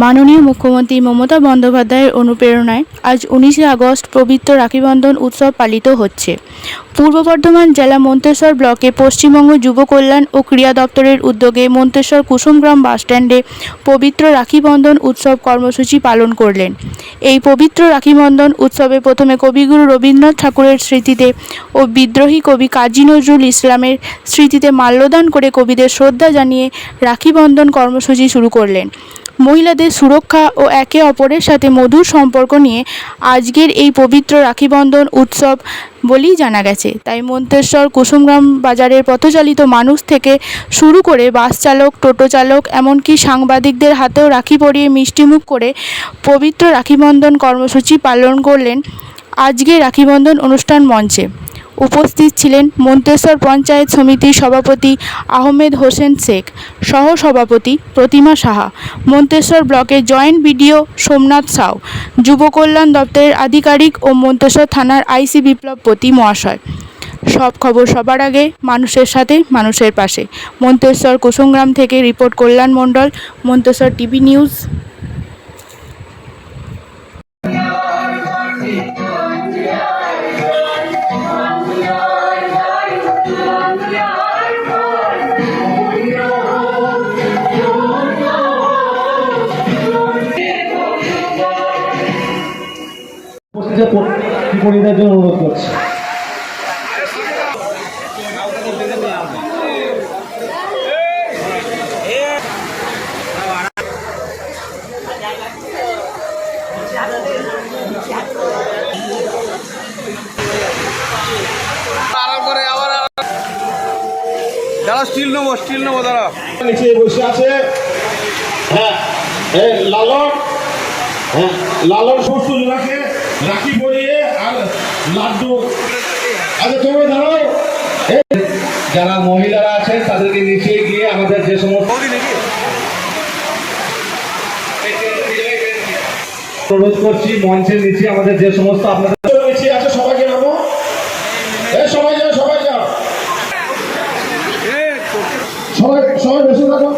মাননীয় মুখ্যমন্ত্রী মমতা বন্দ্যোপাধ্যায়ের অনুপ্রেরণায় আজ 19শে আগস্ট পবিত্র রাখিবন্ধন উৎসব পালিত হচ্ছে। পূর্ব বর্ধমান জেলা মন্তেশ্বর ব্লকে পশ্চিমবঙ্গ যুব কল্যাণ ও ক্রীড়া দপ্তরের উদ্যোগে মন্তেশ্বর কুসুমগ্রাম বাসস্ট্যান্ডে পবিত্র রাখিবন্ধন উৎসব কর্মসূচি পালন করলেন। এই পবিত্র রাখিবন্ধন উৎসবে প্রথমে কবিগুরু রবীন্দ্রনাথ ঠাকুরের স্মৃতিতে ও বিদ্রোহী কবি কাজী নজরুল ইসলামের স্মৃতিতে মাল্যদান করে কবিদের শ্রদ্ধা জানিয়ে রাখিবন্ধন কর্মসূচি শুরু করলেন। মহিলাদের সুরক্ষা ও একে অপরের সাথে মধুর সম্পর্ক নিয়ে আজকের এই পবিত্র রাখিবন্ধন উৎসব বলেই জানা গেছে। তাই মন্তেশ্বর কুসুমগ্রাম বাজারের পথচালিত মানুষ থেকে শুরু করে বাস চালক, টোটো চালক, এমনকি সাংবাদিকদের হাতেও রাখি পরিয়ে মিষ্টিমুখ করে পবিত্র রাখিবন্ধন কর্মসূচি পালন করলেন আজকের রাখিবন্ধন অনুষ্ঠান মঞ্চে। উপস্থিত ছিলেন মন্তেশ্বর পঞ্চায়েত সমিতির সভাপতি আহমেদ হোসেন শেখ, সহসভাপতি প্রতিমা সাহা, মন্তেশ্বর ব্লকের জয়েন্ট বিডিও সোমনাথ সাউ, যুব কল্যাণ দপ্তরের আধিকারিক ও মন্তেশ্বর থানার আইসি বিপ্লবপতি মহাশয়। সব খবর সবার আগে, মানুষের সাথে, মানুষের পাশে। মন্তেশ্বর কুসুমগ্রাম থেকে রিপোর্ট কল্যাণ মণ্ডল, মন্তেশ্বর টিভি নিউজ। পরিবারের জন্য অনুরোধ করছি। দাঁড়া, স্টিল নেবো দাঁড়া। নিচে বসে আছে হ্যাঁ লালন, লালন সমস্ত জোড়াকে রাখি পরিয়ে আর লাড্ডু। আচ্ছা তোমরা দাঁড়াও। যারা মহিলারা আছেন তাদেরকে নিচে গিয়ে আমাদের যে সমস্ত অনুরোধ করছি, মঞ্চের নিচে আমাদের যে সমস্ত আপনাদের নিচে আছে সবাইকে নামো। সবাই যাও, সবাই যাও, সবাই সবাই বসে থাকো।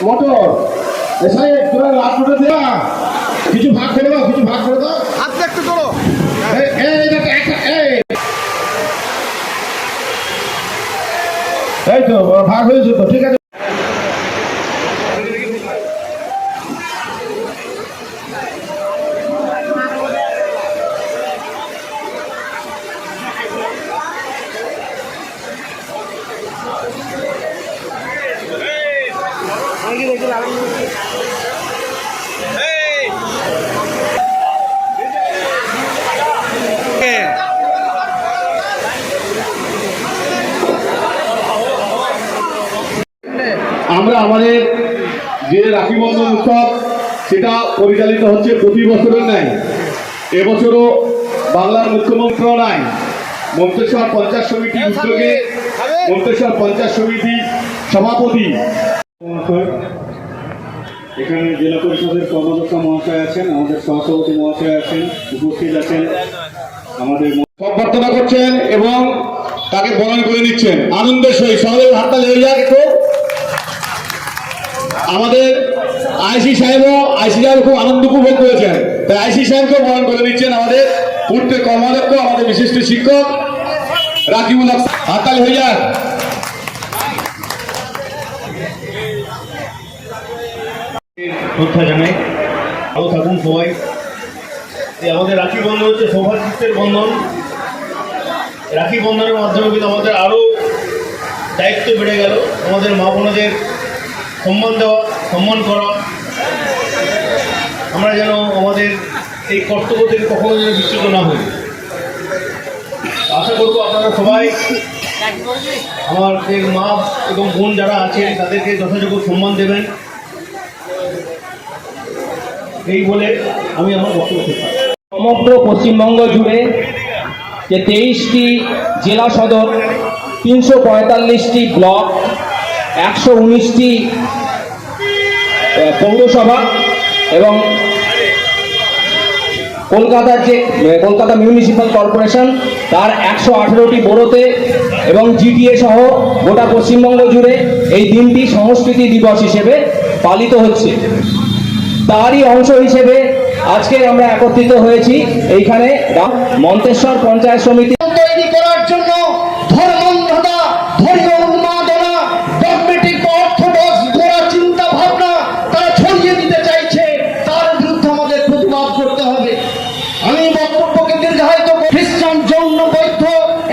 মোটর সাহেব তোরা লাড্ডুটা দেওয়া কিছু ভাগ করে দাও, কিছু ভাগ করে দাও। হাত একটু তোলো। এই তো ভাগ হয়েছে তো, ঠিক আছে। আমরা আমাদের যে রাখিবন্ধন উৎসব সেটা পরিচালিত হচ্ছে প্রতি বছরের ন্যায় এবছরও বাংলার মুখ্যমন্ত্রী নাই, মন্তেশ্বর পঞ্চায়েত সমিতির উদ্যোগে মন্তেশ্বর পঞ্চায়েত সমিতির সভাপতি, এখানে জেলা পরিষদের কর্মকর্তা মহাশয় আছেন, আমাদের সহসভাপতি মহাশয় আছেন, উপস্থিত আছেন, আমাদের সম্বর্ধনা করছেন এবং তাকে বরণ করে নিচ্ছেন আনন্দের সহিত। সবাই হাতটা লেগে যাক একটু। আমাদের আইসি সাহেব খুব আনন্দ উপভোগ করেছেন, তাই আইসি সাহেবকেও বরণ করে নিচ্ছেন আমাদের পূর্তের কর্মাধ্যক্ষ, আমাদের বিশিষ্ট শিক্ষক রাকিবুল হক। হাততালি হয়ে যাক। শ্রদ্ধা জানাই, ভালো থাকুন সবাই। আমাদের রাখি বন্ধন হচ্ছে সৌভাতৃত্বের বন্ধন। রাখি বন্ধনের মাধ্যমে কিন্তু আমাদের আরও দায়িত্ব বেড়ে গেল, আমাদের মা বোনদের সম্মান দেওয়া, সম্মান করা। আমরা যেন আমাদের এই কর্তব্য থেকে কখনো যেন বিচ্যুত না হই। আশা করবো আপনারা সবাই আমার যে মা এবং বোন যারা আছেন তাদেরকে যথাযোগ্য সম্মান দেবেন, এই বলে আমি আমার বক্তব্য শেষ করছি। সমগ্র পশ্চিমবঙ্গ জুড়ে যে 23টি জেলা সদর, 345টি ব্লক, 119টি পৌরসভা এবং কলকাতার যে কলকাতা মিউনিসিপ্যাল কর্পোরেশন তার 118টি বড়োতে এবং জিটিএ সহ গোটা পশ্চিমবঙ্গ জুড়ে এই দিনটি সংস্কৃতি দিবস হিসেবে পালিত হচ্ছে। তারই অংশ হিসেবে আজকে আমরা একত্রিত হয়েছি এইখানে মন্তেশ্বর পঞ্চায়েত সমিতি তৈরি করার জন্য ধর্মান্ধতা, ধর্মীয় উন্মাদনা, ডগমেটিক অর্থোডক্স গোড়া চিন্তা ভাবনা তারা ছড়িয়ে দিতে চাইছে, তার বিরুদ্ধে আমাদের প্রতিবাদ করতে হবে। আমি বক্তব্যকে দীর্ঘায়িত খ্রিস্টান জৈন বৌদ্ধ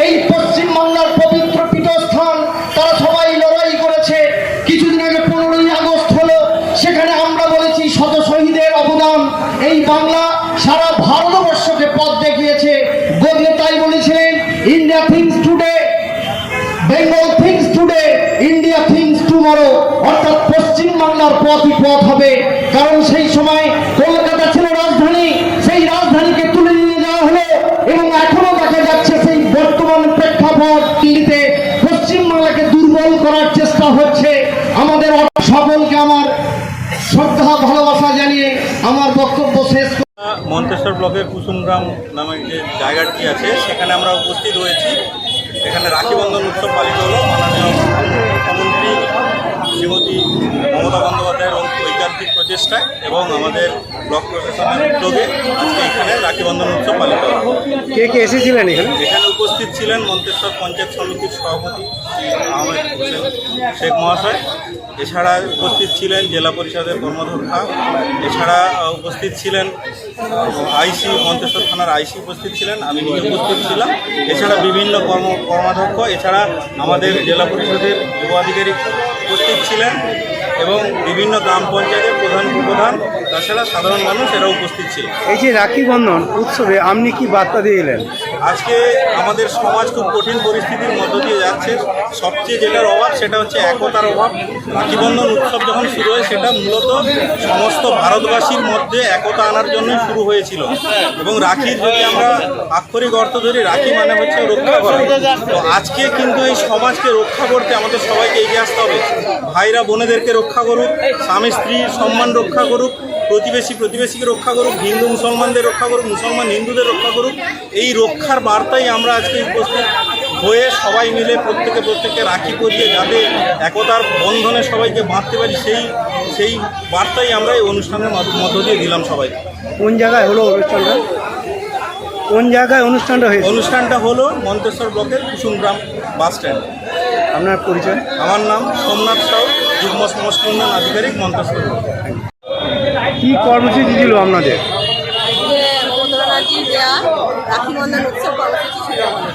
এই পশ্চিমবাংলার পবিত্র পীঠস্থান তারা সবাই লড়াই করেছে। কিছুদিন আগে 15ই আগস্ট হলো, সেখানে আমরা বলেছি শত শহীদের অবদান। এই বাংলা সারা ভারতবর্ষকে পথ দেখিয়েছে। গোদলে তাই বলেছিলেন, India things today, Bengal things today, India things tomorrow. অর্থাৎ পশ্চিমবাংলার পথই পথ হবে। কারণ সেই সময় কলকাতা ছিল রাজধানী, সেই রাজধানীকে তুলে নিয়ে যাওয়া হলো এবং এখনো দেখা যাচ্ছে সেই বর্তমান প্রেক্ষাপট দিল্লিতে পশ্চিমবাংলাকে দুর্বল করার চেষ্টা হচ্ছে। আমাদের সকলকে আমার শ্রদ্ধা ভালোবাসা জানিয়ে আমার বক্তব্য শেষ। মন্তেশ্বর ব্লকের কুসুমগ্রাম নামে যে জায়গাটি আছে সেখানে আমরা উপস্থিত হয়েছি। এখানে রাখি বন্ধন উৎসব পালিত হলো মাননীয় মুখ্যমন্ত্রী শ্রীমতী মমতা বন্দ্যোপাধ্যায়ের ঐকান্তিক প্রচেষ্টায় এবং আমাদের ব্লক প্রশাসনের উদ্যোগে আজকে এখানে রাখি বন্ধন উৎসব পালিত হলো। কে কে এসেছিলেন এখানে? এখানে উপস্থিত ছিলেন মন্তেশ্বর পঞ্চায়েত সমিতির সভাপতি শ্রী আহমেদ হোসেন শেখ মহাশয়। এছাড়া উপস্থিত ছিলেন জেলা পরিষদের কর্মকর্তা, এছাড়া উপস্থিত ছিলেন আইসি, মন্তেশ্বর থানার আইসি উপস্থিত ছিলেন, আমি নিজে উপস্থিত ছিলাম। এছাড়া বিভিন্ন কর্মাধ্যক্ষ, এছাড়া আমাদের জেলা পরিষদের যুব আধিকারিক উপস্থিত ছিলেন এবং বিভিন্ন গ্রাম পঞ্চায়েতের প্রধান উপপ্রধান, তাছাড়া সাধারণ মানুষ এরা উপস্থিত ছিল। এই যে রাখি বন্ধন উৎসবে আপনি কি বার্তা দিয়ে এলেন? আজকে আমাদের সমাজ খুব কঠিন পরিস্থিতির মধ্য দিয়ে যাচ্ছে। সবচেয়ে যেটার অভাব সেটা হচ্ছে একতার অভাব। রাখিবন্ধন উৎসব যখন শুরু হয় সেটা মূলত সমস্ত ভারতবাসীর মধ্যে একতা আনার জন্যই শুরু হয়েছিল এবং রাখির যদি আমরা আক্ষরিক অর্থ ধরি, রাখি মানে হচ্ছে রক্ষা করা। তো আজকে কিন্তু এই সমাজকে রক্ষা করতে আমাদের সবাইকে এগিয়ে আসতে হবে। ভাইরা বোনেদেরকে রক্ষা করুক, স্বামী স্ত্রীর সম্মান রক্ষা করুক, প্রতিবেশীকে রক্ষা করুক, হিন্দু মুসলমানদের রক্ষা করুক, মুসলমান হিন্দুদের রক্ষা করুক। এই রক্ষার বার্তাই আমরা আজকে উপস্থিত হয়ে সবাই মিলে প্রত্যেকে রাখি পরিয়ে যাতে একতার বন্ধনে সবাইকে বাঁধতে পারি, সেই বার্তাই আমরা এই অনুষ্ঠানের মধ্য দিয়ে দিলাম সবাই। কোন জায়গায় হলো অনুষ্ঠানটা? কোন জায়গায় অনুষ্ঠানটা হয়েছে? অনুষ্ঠানটা হলো মন্তেশ্বর ব্লকের কুসুমগ্রাম বাস স্ট্যান্ড। আপনার পরিচয়? আমার নাম সোমনাথ সাউ, যুগ্ম সমষ্টি উন্নয়ন আধিকারিক মন্তেশ্বর ব্লক। কি কর্মসূচি ছিল আপনাদের? রাখি বন্ধন উৎসব কর্মসূচি ছিল আমাদের।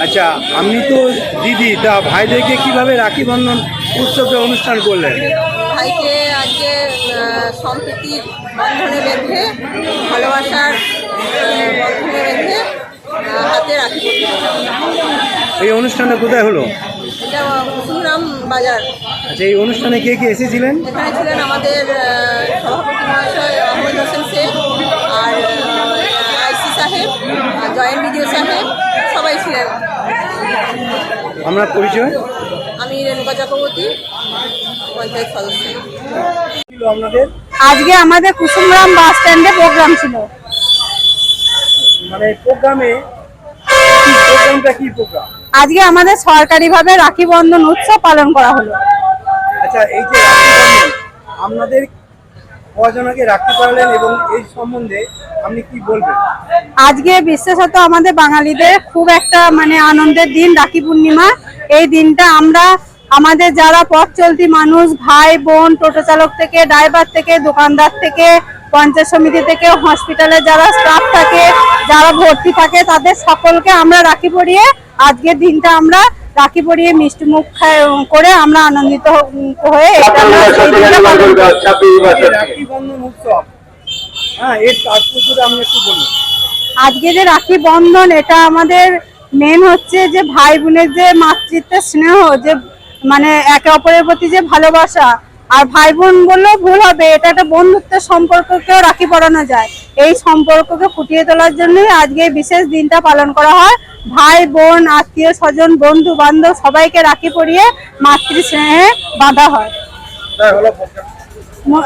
আচ্ছা, আপনি তো দিদি, তা ভাইদেরকে কিভাবে রাখি বন্ধন উৎসবে অনুষ্ঠান করলেন? ভাইকে আজকে সম্প্রীতির বন্ধনে বেঁধে, ভালোবাসার বন্ধনে বেঁধে হাতে রাখি পরিয়ে। এই অনুষ্ঠানটা কোথায় হলো? এটা কুসুমগ্রাম বাজার। আচ্ছা, এই অনুষ্ঠানে কে কে এসেছিলেন? এখানে ছিলেন আমাদের সভাপতি মহাশয় আহমেদ হোসেন শেখ, আর আইসি সাহেব, জয়েন্ট বিডিও সাহেব, সবাই ছিলেন। আপনার পরিচয়? আমি রেণুকা চক্রবর্তী, পঞ্চায়েত সদস্য। আপনাদের আজকে আমাদের কুসুমগ্রাম বাস স্ট্যান্ডে প্রোগ্রাম ছিল। মানে প্রোগ্রামটা কি প্রোগ্রাম? আজকে আমাদের সরকারিভাবে রাখি বন্ধন উৎসব পালন করা হলো। আচ্ছা, এই যে রাখি বন্ধন, আপনাদের কজনকে রাখি পরালেন এবং এই সম্বন্ধে আপনি কি বলবেন? আজকে বিশেষত আমাদের বাঙালিদের খুব একটা আনন্দের দিন রাখি পূর্ণিমা। এই দিনটা আমরা আমাদের যারা পথ চলতি মানুষ, ভাই বোন, টোটো চালক থেকে, ড্রাইভার থেকে, দোকানদার থেকে, পঞ্চায়েত সমিতি থেকে, হসপিটালে যারা স্টাফ থাকে, যারা ভর্তি থাকে, তাদের সকলকে আমরা রাখি পরিয়ে আজকের দিনটা আমরা রাখি পরিয়ে মিষ্টি মুখ করে আমরা আনন্দিত হয়ে রাখি বন্ধন উৎসব, এর তাৎপর্যটা আপনি একটু বলুন। আজকে যে রাখি বন্ধন, এটা আমাদের মেন হচ্ছে যে ভাই বোনের যে মাতৃত্বের স্নেহ, যে একে অপরের প্রতি যে ভালোবাসা। আর ভাই বোন বললেও ভুল হবে, এটা একটা বন্ধুত্বের সম্পর্ককেও রাখি পরানো যায়। এই সম্পর্ককে ফুটিয়ে তোলার জন্যই আজকে এই বিশেষ দিনটা পালন করা হয়। ভাই বোন, আত্মীয় স্বজন, বন্ধু বান্ধব সবাইকে রাখি পরিয়ে মাতৃ স্নেহে বাঁধা হয়।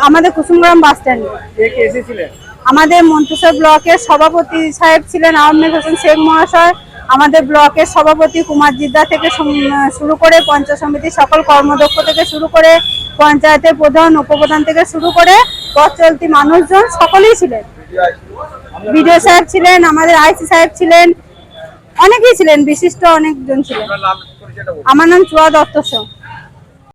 আমাদের কুসুমগ্রাম বাস স্ট্যান্ডে কে কে এসেছিলেন? আমাদের মন্তেশ্বর ব্লকের সভাপতি সাহেব ছিলেন আহমেদ হোসেন শেখ মহাশয়, আমাদের ব্লকের সভাপতি কুমার জিদ্দা থেকে শুরু করে পঞ্চায়েত সমিতির সকল কর্মদক্ষ থেকে শুরু করে পঞ্চায়েতের প্রধান উপপ্রধান থেকে শুরু করে পথ চলতি মানুষজন সকলেই ছিলেন। বিডিও সাহেব ছিলেন, আমাদের আইসি সাহেব ছিলেন, অনেকেই ছিলেন, বিশিষ্ট অনেকজন ছিলেন। আমার নাম চুয়া দত্ত।